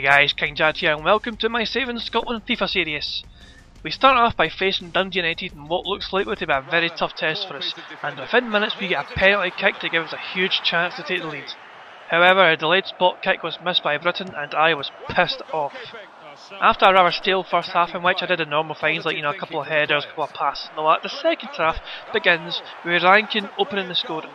guys, King Jad here and welcome to my Saving Scotland FIFA series. We start off by facing Dundee United in what looks likely to be a very tough test for us, and within minutes we get a penalty kick to give us a huge chance to take the lead. However, a delayed spot kick was missed by Britain and I was pissed off. After a rather stale first half in which I did the normal things like a couple of headers, a couple of passes and all that, the second half begins with Rankin opening the scoring.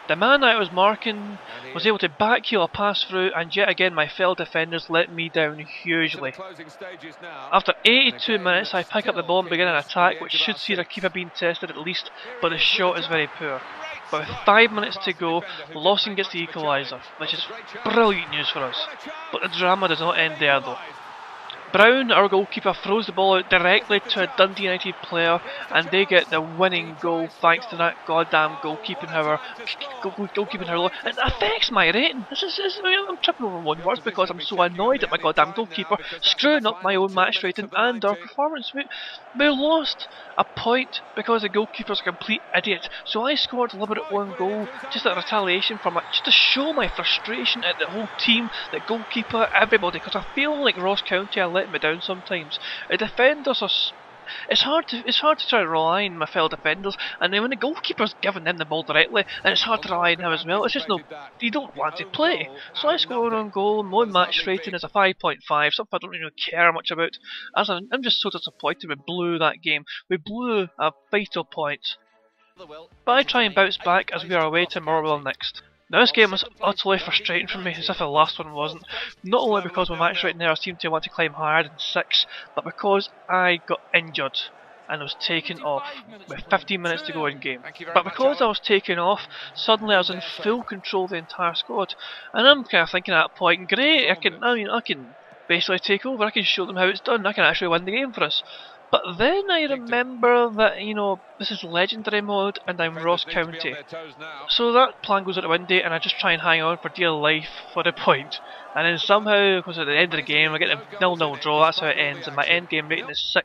The man that I was marking was able to backheel a pass through, and yet again my fellow defenders let me down hugely. After 82 minutes I pick up the ball and begin an attack which should see the keeper being tested at least, but the shot is very poor. But with 5 minutes to go, Lawson gets the equaliser, which is brilliant news for us. But the drama does not end there though. Brown, our goalkeeper, throws the ball out directly to a Dundee United player and they get the winning goal thanks to that goddamn goalkeeping power. It affects my rating. I'm tripping over one word because I'm so annoyed at my goddamn goalkeeper screwing up my own match rating and our performance. We lost a point because the goalkeeper's a complete idiot, so I scored a deliberate one goal just as a retaliation from it, just to show my frustration at the whole team, the goalkeeper, everybody, because I feel like Ross County are letting me down sometimes. The defenders are... It's hard to try to rely on my fellow defenders, and then when the goalkeeper's giving them the ball directly, and it's hard to rely on him as well. It's just you don't want to play. So I scored on goal, my match rating is a 5.5, something I don't really care much about. As I'm just so disappointed we blew that game. We blew a vital point. But I try and bounce back as we are away to Morwell next. Now this game was utterly frustrating for me, as if the last one wasn't. Not only because my match right now seemed to want to climb higher than 6, but because I got injured and was taken off with 15 minutes to go in game. But because I was taken off, suddenly I was in full control of the entire squad. And I'm kind of thinking at that point, great, I can basically take over, I can show them how it's done, I can actually win the game for us. But then I remember that, this is legendary mode and I'm Ross County. So that plan goes out the window and I just try and hang on for dear life for the point. And then somehow, because at the end of the game, I get a 0-0 draw, that's how it ends, and my end game rating is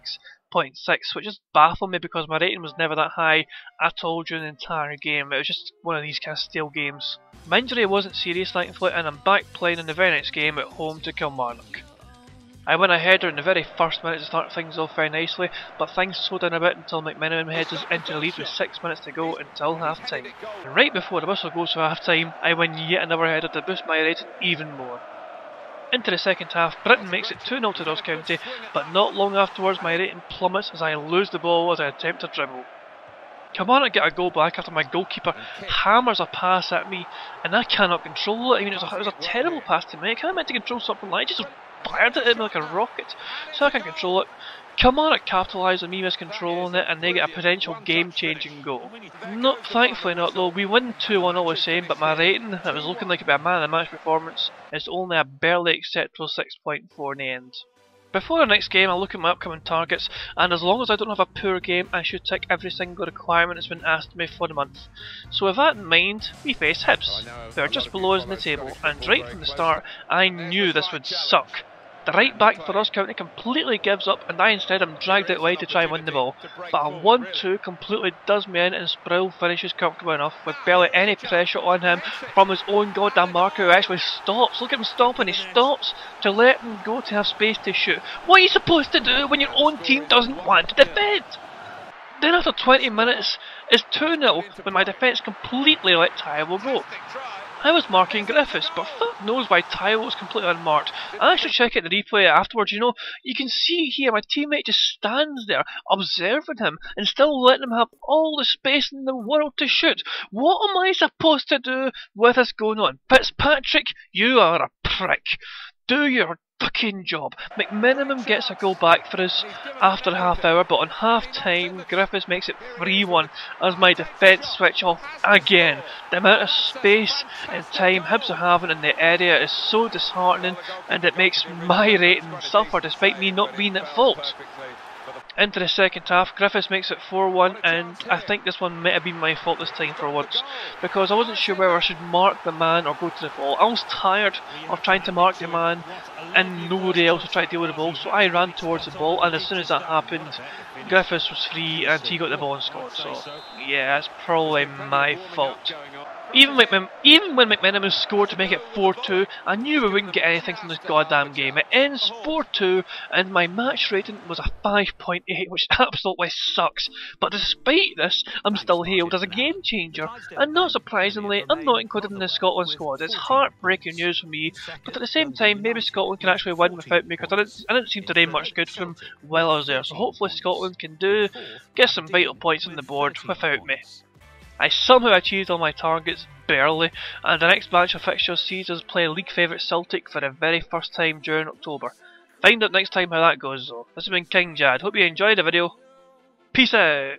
6.6, which just baffled me because my rating was never that high at all during the entire game. It was just one of these kind of stale games. My injury wasn't serious thankfully, and I'm back playing in the very next game at home to Kilmarnock. I win a header in the very first minute to start things off very nicely, but things slowed down a bit until McMenamin heads us into the lead with 6 minutes to go until half time. And right before the whistle goes for half time, I win yet another header to boost my rating even more. Into the second half, Britain makes it 2-0 to Ross County, but not long afterwards my rating plummets as I lose the ball as I attempt a dribble. Kilmarnock get a goal back after my goalkeeper hammers a pass at me, and I cannot control it. It was a terrible pass to make. How am I meant to control something like that? Just fired it at me like a rocket, so I can control it. Kilmarnock capitalise on me miscontrolling it and they get a potential game-changing goal. Thankfully not though, we win 2-1 all the same, but my rating, that was looking like it'd be a man of the match performance, is only a barely acceptable 6.4 in the end. Before the next game I look at my upcoming targets, and as long as I don't have a poor game I should tick every single requirement that's been asked of me for the month. So with that in mind, we face Hibs, who are just below us in the table, and right from the start I knew this would suck. The right back for Ross County completely gives up and I instead am dragged out wide to try and win the ball. But a 1-2 completely does me in and Sproul finishes comfortable enough with barely any pressure on him from his own goddamn marker who actually stops. Look at him stomping, he stops to let him go to have space to shoot. What are you supposed to do when your own team doesn't want to defend? Then after 20 minutes, it's 2-0 when my defence completely let Tyrell go. I was marking Griffiths, but fuck knows why Tyrell was completely unmarked. I actually check out the replay afterwards, you can see here my teammate just stands there, observing him, and still letting him have all the space in the world to shoot. What am I supposed to do with this going on? Fitzpatrick, you are a prick. Do your fucking job. McMenamin gets a goal back for us after a half hour, but on half time Griffiths makes it 3-1 as my defence switch off again. The amount of space and time Hibs are having in the area is so disheartening and it makes my rating suffer despite me not being at fault. Into the second half, Griffiths makes it 4-1 and I think this one might have been my fault this time for once, because I wasn't sure whether I should mark the man or go to the ball. I was tired of trying to mark the man and nobody else was trying to deal with the ball, so I ran towards the ball, and as soon as that happened, Griffiths was free and he got the ball and scored. So yeah, that's probably my fault. Even when McMenamin scored to make it 4-2, I knew we wouldn't get anything from this goddamn game. It ends 4-2, and my match rating was a 5.8, which absolutely sucks. But despite this, I'm still hailed as a game changer, and not surprisingly, I'm not included in the Scotland squad. It's heartbreaking news for me, but at the same time, maybe Scotland can actually win without me, because I didn't seem to do much good for them while I was there. So hopefully Scotland can get some vital points on the board without me. I somehow achieved all my targets, barely, and the next batch of fixtures sees us play league favourite Celtic for the very first time during October. Find out next time how that goes though. This has been King Jad, hope you enjoyed the video. Peace out!